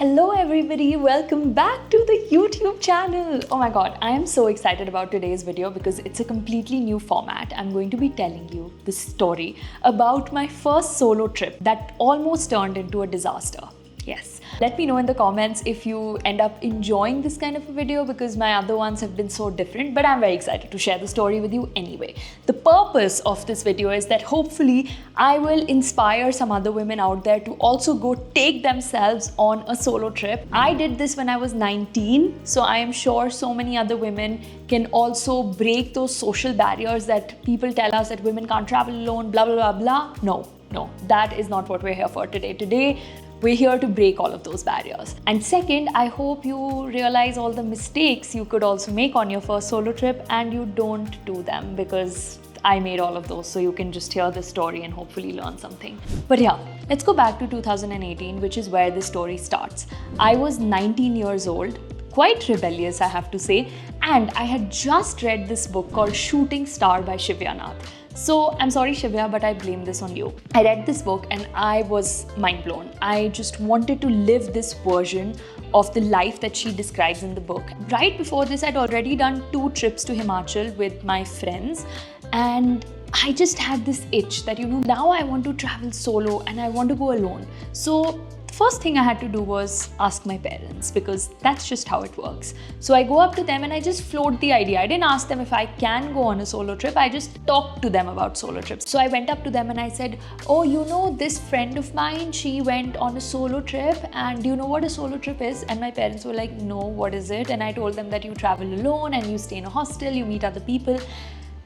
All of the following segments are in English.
Hello everybody, welcome back to the YouTube channel. Oh my god, I am so excited about today's video because it's a completely new format. I'm going to be telling you the story about my first solo trip that almost turned into a disaster. Yes. Let me know in the comments if you end up enjoying this kind of a video because my other ones have been so different, but I'm very excited to share the story with you anyway. The purpose of this video is that hopefully I will inspire some other women out there to also go take themselves on a solo trip. I did this when I was 19, so I am sure so many other women can also break those social barriers that people tell us that women can't travel alone, blah, blah, blah, blah. No, that is not what we're here for today. Today, we're here to break all of those barriers. And second, I hope you realize all the mistakes you could also make on your first solo trip and you don't do them because I made all of those, so you can just hear the story and hopefully learn something. But yeah, let's go back to 2018, which is where this story starts. I was 19 years old, quite rebellious I have to say, and I had just read this book called Shooting Star by Shivya Nath. So I'm sorry Shivya, but I blame this on you. I read this book and I was mind blown. I just wanted to live this version of the life that she describes in the book. Right before this, I'd already done 2 trips to Himachal with my friends, and I just had this itch that, now I want to travel solo and I want to go alone. So first thing I had to do was ask my parents because that's just how it works. So I go up to them and I just float the idea. I didn't ask them if I can go on a solo trip. I just talked to them about solo trips. So I went up to them and I said, oh, this friend of mine, she went on a solo trip, and do you know what a solo trip is? And my parents were like, no, what is it? And I told them that you travel alone and you stay in a hostel, you meet other people.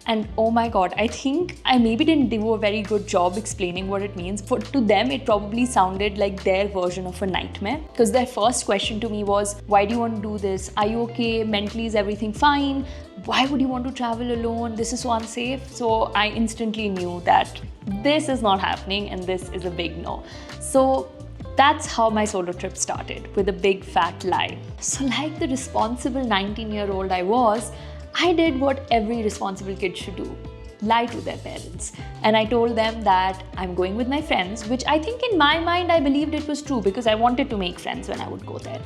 And oh my god, I think I maybe didn't do a very good job explaining what it means. To them, it probably sounded like their version of a nightmare because their first question to me was, why do you want to do this? Are you okay? Mentally, is everything fine? Why would you want to travel alone? This is so unsafe. So I instantly knew that this is not happening and this is a big no. So that's how my solo trip started, with a big fat lie. So like the responsible 19-year-old I did what every responsible kid should do: lie to their parents. And I told them that I'm going with my friends, which I think in my mind I believed it was true because I wanted to make friends when I would go there.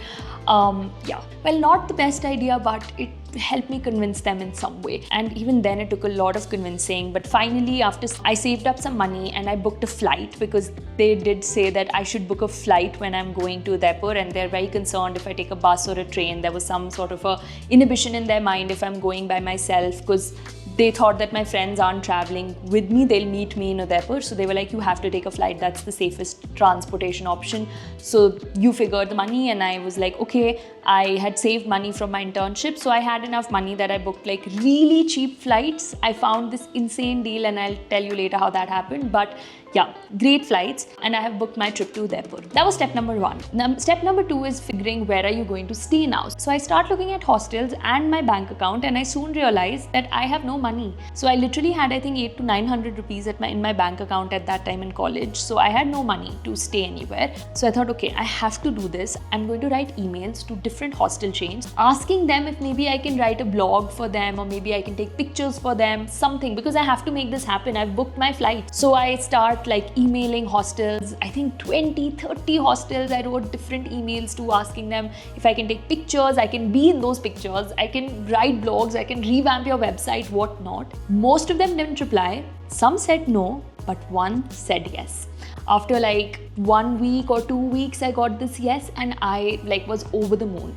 Well, not the best idea, but it helped me convince them in some way. And even then it took a lot of convincing. But finally, after I saved up some money and I booked a flight, because they did say that I should book a flight when I'm going to Udaipur, and they're very concerned if I take a bus or a train. There was some sort of a inhibition in their mind if I'm going by myself, because they thought that my friends aren't traveling with me, they'll meet me in Udaipur. So they were like, you have to take a flight, that's the safest transportation option. So you figure the money. And I was like, okay, I had saved money from my internship. So I had enough money that I booked like really cheap flights. I found this insane deal and I'll tell you later how that happened. But yeah, great flights, and I have booked my trip to Udaipur. That was step number 1. Step number 2 is figuring where are you going to stay now. So I start looking at hostels and my bank account, and I soon realized that I have no money. So I literally had, I think, 800 to 900 rupees in my bank account at that time in college. So I had no money to stay anywhere. So I thought, okay, I have to do this. I'm going to write emails to different hostel chains, asking them if maybe I can write a blog for them, or maybe I can take pictures for them, something, because I have to make this happen. I've booked my flight. So I start like emailing hostels, I think 20-30 hostels. I wrote different emails to asking them if I can take pictures, I can be in those pictures, I can write blogs, I can revamp your website, whatnot. Most of them didn't reply. Some said no, but one said yes. After like 1 week or 2 weeks, I got this yes, and I was over the moon.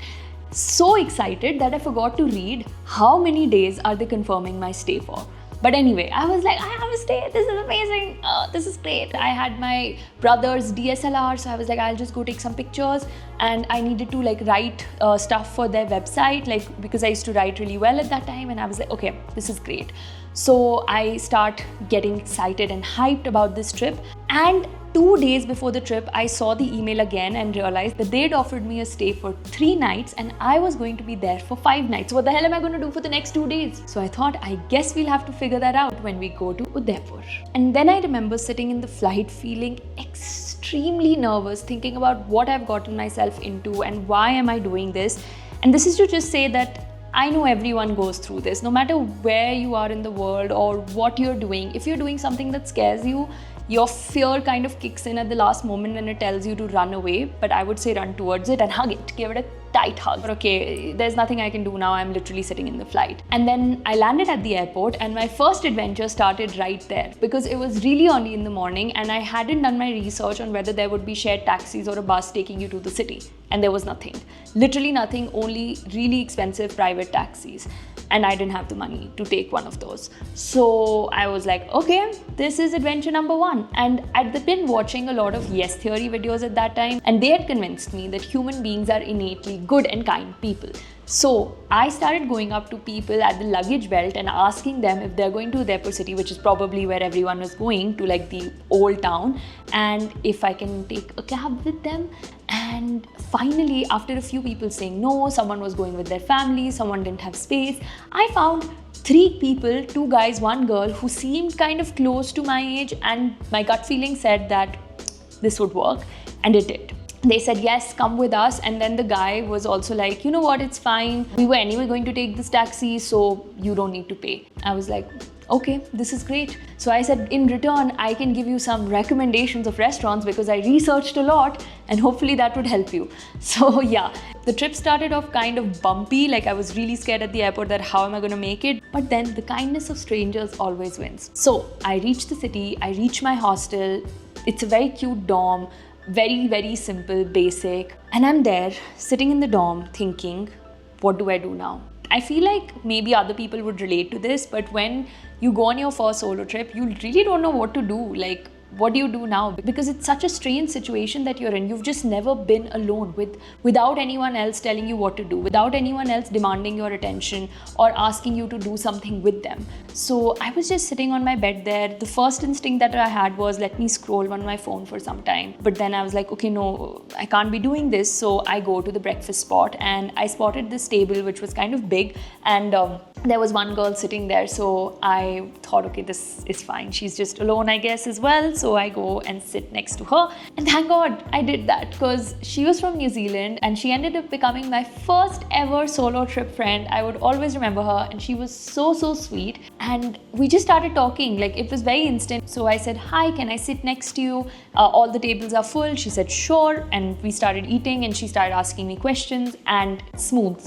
So excited that I forgot to read how many days are they confirming my stay for. But anyway, I was like, I have a stay, this is amazing, this is great. I had my brother's DSLR, so I was like, I'll just go take some pictures. And I needed to write stuff for their website, because I used to write really well at that time. And I was like, okay, this is great. So I start getting excited and hyped about this trip. And 2 days before the trip, I saw the email again and realized that they'd offered me a stay for 3 nights and I was going to be there for 5 nights. What the hell am I going to do for the next 2 days? So I thought, I guess we'll have to figure that out when we go to Udaipur. And then I remember sitting in the flight feeling extremely nervous, thinking about what I've gotten myself into and why am I doing this. And this is to just say that I know everyone goes through this, no matter where you are in the world or what you're doing. If you're doing something that scares you, your fear kind of kicks in at the last moment and it tells you to run away. But I would say run towards it and hug it, give it a tight hug. But okay, there's nothing I can do now. I'm literally sitting in the flight. And then I landed at the airport and my first adventure started right there because it was really early in the morning and I hadn't done my research on whether there would be shared taxis or a bus taking you to the city. And there was nothing. Literally nothing, only really expensive private taxis. And I didn't have the money to take one of those. So I was like, okay, this is adventure number one. And I'd been watching a lot of yes theory videos at that time, and they had convinced me that human beings are innately good and kind people. So I started going up to people at the luggage belt and asking them if they're going to Udaipur city, which is probably where everyone was going to, like the old town, and if I can take a cab with them. And finally, after a few people saying no, someone was going with their family, someone didn't have space, I found 3 people, 2 guys, 1 girl, who seemed kind of close to my age, and my gut feeling said that this would work, and it did. They said, yes, come with us. And then the guy was also like, you know what, it's fine. We were anyway going to take this taxi, so you don't need to pay. I was like, okay, this is great. So I said, in return, I can give you some recommendations of restaurants because I researched a lot and hopefully that would help you. So yeah, the trip started off kind of bumpy. Like I was really scared at the airport that how am I going to make it? But then the kindness of strangers always wins. So I reached the city, I reached my hostel. It's a very cute dorm. Very, very simple, basic. And I'm there sitting in the dorm thinking, what do I do now? I feel like maybe other people would relate to this, but when you go on your first solo trip, you really don't know what to do. Like, what do you do now? Because it's such a strange situation that you're in. You've just never been alone without anyone else telling you what to do, without anyone else demanding your attention or asking you to do something with them. So I was just sitting on my bed there. The first instinct that I had was, let me scroll on my phone for some time. But then I was like, okay, no, I can't be doing this. So I go to the breakfast spot and I spotted this table, which was kind of big. And there was one girl sitting there. So I thought, okay, this is fine. She's just alone, I guess, as well. So I go and sit next to her. And thank God I did that because she was from New Zealand and she ended up becoming my first ever solo trip friend. I would always remember her and she was so sweet. And we just started talking, like it was very instant. So I said, hi, can I sit next to you? All the tables are full. She said, sure. And we started eating and she started asking me questions and smooth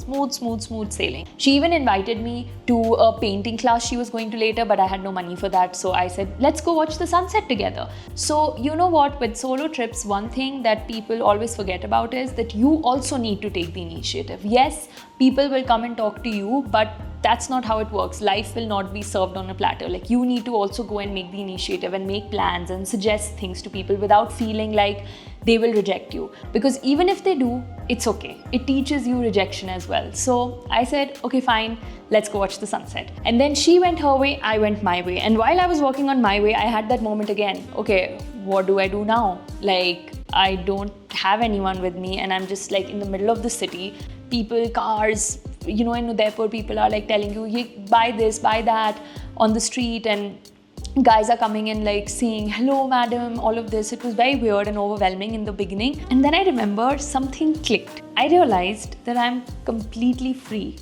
sailing. She even invited me to a painting class she was going to later, but I had no money for that. So I said, let's go watch the sunset together. So you know what, with solo trips, one thing that people always forget about is that you also need to take the initiative. Yes, people will come and talk to you, but that's not how it works. Life will not be served on a platter. Like you need to also go and make the initiative and make plans and suggest things to people without feeling like they will reject you. Because even if they do, it's okay. It teaches you rejection as well. So I said, okay, fine, let's go watch the sunset. And then she went her way, I went my way. And while I was walking on my way, I had that moment again. Okay, what do I do now? Like, I don't have anyone with me and I'm just like in the middle of the city. People, cars, you know, in Udaipur, people are like telling you, buy this, buy that on the street, and guys are coming in like saying, hello, madam, all of this. It was very weird and overwhelming in the beginning. And then I remember something clicked. I realized that I'm completely free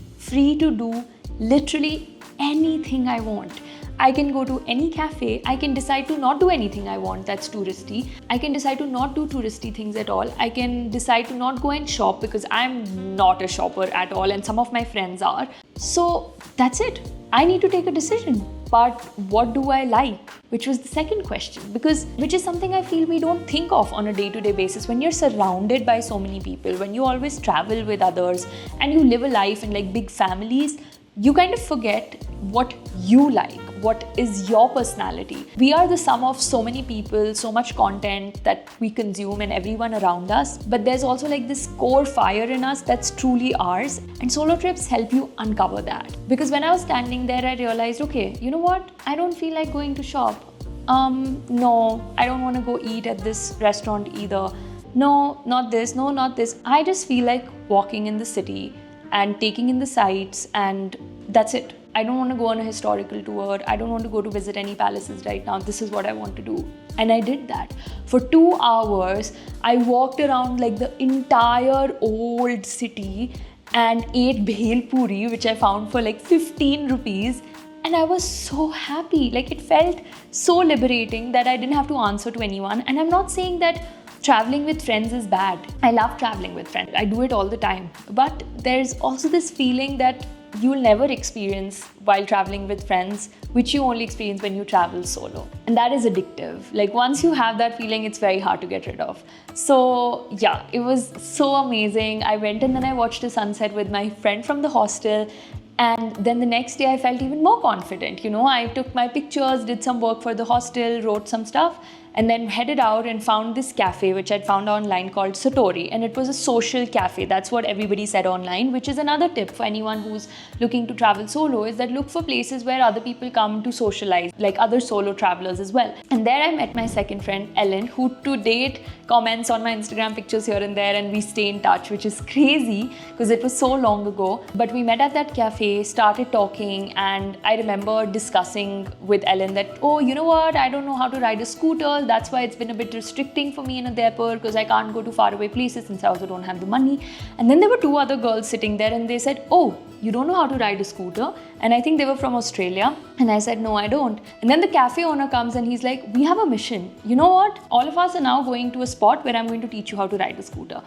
to do literally anything I want. I can go to any cafe. I can decide to not do anything I want that's touristy. I can decide to not do touristy things at all. I can decide to not go and shop because I'm not a shopper at all and some of my friends are. So that's it. I need to take a decision. But what do I like? Which was the second question, which is something I feel we don't think of on a day-to-day basis. When you're surrounded by so many people, when you always travel with others and you live a life in like big families, you kind of forget what you like, what is your personality. We are the sum of so many people, so much content that we consume and everyone around us. But there's also like this core fire in us that's truly ours. And solo trips help you uncover that. Because when I was standing there, I realized, okay, you know what? I don't feel like going to shop. No, I don't want to go eat at this restaurant either. No, not this. No, not this. I just feel like walking in the city and taking in the sights, and that's it. I don't want to go on a historical tour. I don't want to go to visit any palaces right now. This is what I want to do. And I did that. For 2 hours, I walked around like the entire old city and ate bhel puri, which I found for like 15 rupees. And I was so happy. Like, it felt so liberating that I didn't have to answer to anyone. And I'm not saying that traveling with friends is bad. I love traveling with friends. I do it all the time. But there's also this feeling that you'll never experience while traveling with friends, which you only experience when you travel solo. And that is addictive. Like, once you have that feeling, it's very hard to get rid of. So yeah, it was so amazing. I went and then I watched the sunset with my friend from the hostel. And then the next day I felt even more confident. I took my pictures, did some work for the hostel, wrote some stuff, and then headed out and found this cafe which I'd found online called Satori. And it was a social cafe. That's what everybody said online, which is another tip for anyone who's looking to travel solo, is that look for places where other people come to socialize, like other solo travelers as well. And there I met my second friend, Ellen, who to date comments on my Instagram pictures here and there, and we stay in touch, which is crazy because it was so long ago. But we met at that cafe, started talking, and I remember discussing with Ellen that, oh, you know what, I don't know how to ride a scooter. That's why it's been a bit restricting for me in Udaipur, because I can't go to faraway places since I also don't have the money. And then there were two other girls sitting there and they said, oh, you don't know how to ride a scooter? And I think they were from Australia. And I said, no, I don't. And then the cafe owner comes and he's like, we have a mission. You know what? All of us are now going to a spot where I'm going to teach you how to ride a scooter.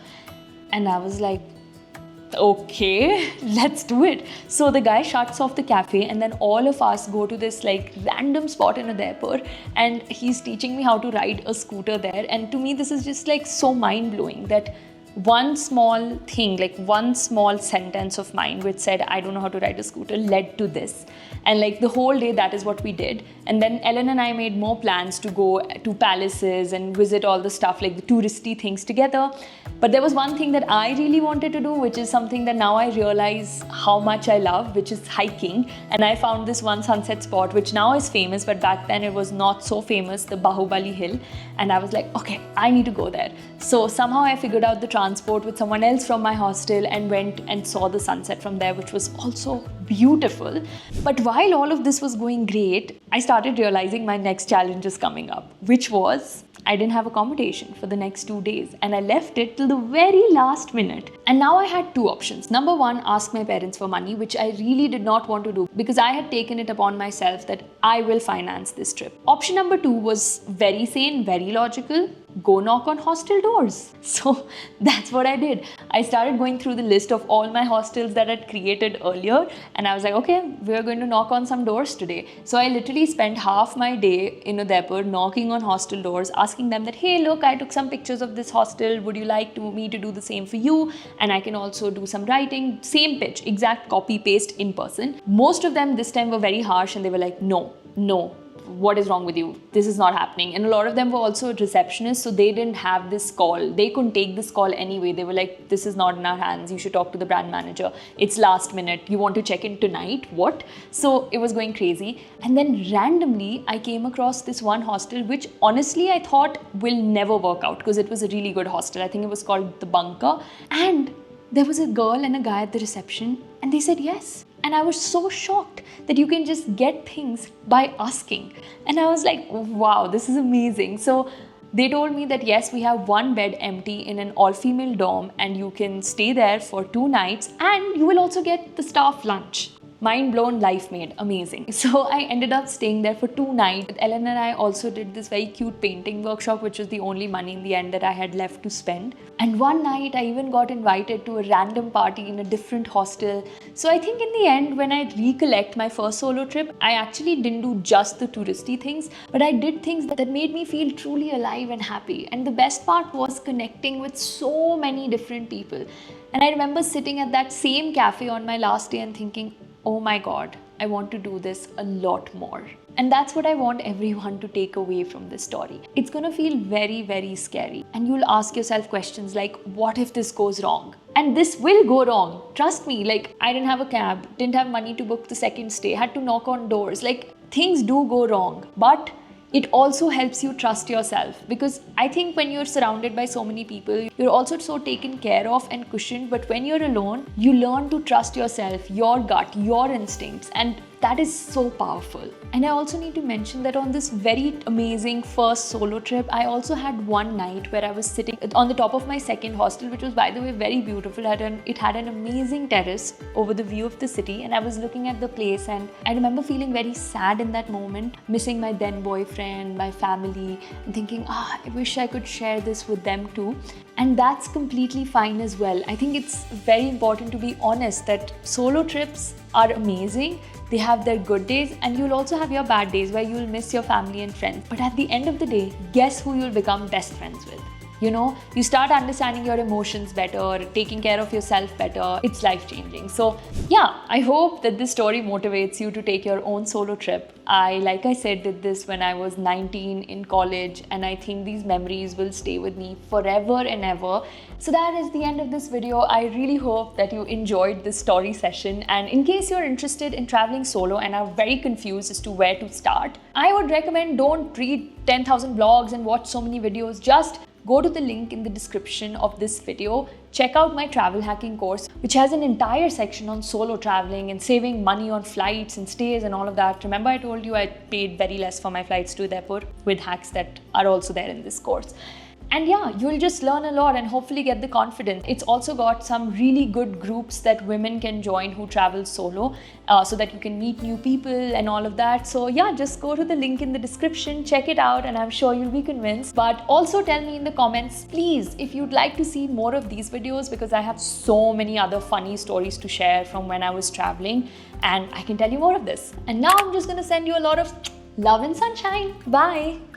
And I was like, okay, let's do it. So the guy shuts off the cafe and then all of us go to this like random spot in Udaipur, and he's teaching me how to ride a scooter there. And to me, this is just like so mind-blowing that one small thing, like one small sentence of mine which said I don't know how to ride a scooter, led to this. And like the whole day, that is what we did. And then Ellen and I made more plans to go to palaces and visit all the stuff, like the touristy things together. But there was one thing that I really wanted to do, which is something that now I realize how much I love, which is hiking. And I found this one sunset spot, which now is famous, but back then it was not so famous, the Bahubali Hill. And I was like, okay, I need to go there. So somehow I figured out the transport with someone else from my hostel and went and saw the sunset from there, which was also beautiful. But while all of this was going great, I started realizing my next challenge is coming up, which was I didn't have accommodation for the next 2 days, and I left it till the very last minute. And now I had two options. Number one, ask my parents for money, which I really did not want to do because I had taken it upon myself that I will finance this trip. Option number two was very sane, very logical. Go knock on hostel doors. So that's what I did. I started going through the list of all my hostels that I'd created earlier, and I was like, okay, we're going to knock on some doors today. So I literally spent half my day in Udaipur knocking on hostel doors, asking them that, hey, look, I took some pictures of this hostel. Would you like me to do the same for you? And I can also do some writing. Same pitch, exact copy paste in person. Most of them this time were very harsh and they were like, no. What is wrong with you? This is not happening. And a lot of them were also receptionists, so they didn't have this call. They couldn't take this call anyway. They were like, this is not in our hands. You should talk to the brand manager. It's last minute. You want to check in tonight? What? So it was going crazy. And then randomly, I came across this one hostel, which honestly I thought will never work out because it was a really good hostel. I think it was called The Bunker. And there was a girl and a guy at the reception, and they said yes. And I was so shocked that you can just get things by asking. And I was like, wow, this is amazing. So they told me that yes, we have one bed empty in an all-female dorm and you can stay there for 2 nights and you will also get the staff lunch. Mind blown, life made, amazing. So I ended up staying there for 2 nights. Ellen and I also did this very cute painting workshop, which was the only money in the end that I had left to spend. And one night I even got invited to a random party in a different hostel. So I think in the end, when I recollect my first solo trip, I actually didn't do just the touristy things, but I did things that made me feel truly alive and happy. And the best part was connecting with so many different people. And I remember sitting at that same cafe on my last day and thinking, oh my God, I want to do this a lot more. And that's what I want everyone to take away from this story. It's going to feel very, very scary. And you'll ask yourself questions like, what if this goes wrong? And this will go wrong. Trust me, like I didn't have a cab, didn't have money to book the second stay, had to knock on doors. Like things do go wrong, but it also helps you trust yourself, because I think when you're surrounded by so many people, you're also so taken care of and cushioned. But when you're alone, you learn to trust yourself, your gut, your instincts. And That is so powerful. And I also need to mention that on this very amazing first solo trip, I also had one night where I was sitting on the top of my second hostel, which was, by the way, very beautiful. It had an amazing terrace over the view of the city, and I was looking at the place, and I remember feeling very sad in that moment, missing my then boyfriend, my family, and thinking, I wish I could share this with them too. And that's completely fine as well. I think it's very important to be honest that solo trips are amazing. They have their good days, and you'll also have your bad days where you'll miss your family and friends. But at the end of the day, guess who you'll become best friends with? You know, you start understanding your emotions better, taking care of yourself better. It's life-changing. So yeah, I hope that this story motivates you to take your own solo trip. Like I said, did this when I was 19 in college, and I think these memories will stay with me forever and ever. So that is the end of this video. I really hope that you enjoyed this story session. And in case you're interested in traveling solo and are very confused as to where to start, I would recommend don't read 10,000 blogs and watch so many videos. Just go to the link in the description of this video, check out my travel hacking course, which has an entire section on solo traveling and saving money on flights and stays and all of that. Remember I told you I paid very less for my flights to Udaipur, with hacks that are also there in this course. And yeah, you'll just learn a lot and hopefully get the confidence. It's also got some really good groups that women can join who travel solo, so that you can meet new people and all of that. So yeah, just go to the link in the description, check it out, and I'm sure you'll be convinced. But also tell me in the comments, please, if you'd like to see more of these videos, because I have so many other funny stories to share from when I was traveling, and I can tell you more of this. And now I'm just gonna send you a lot of love and sunshine. Bye.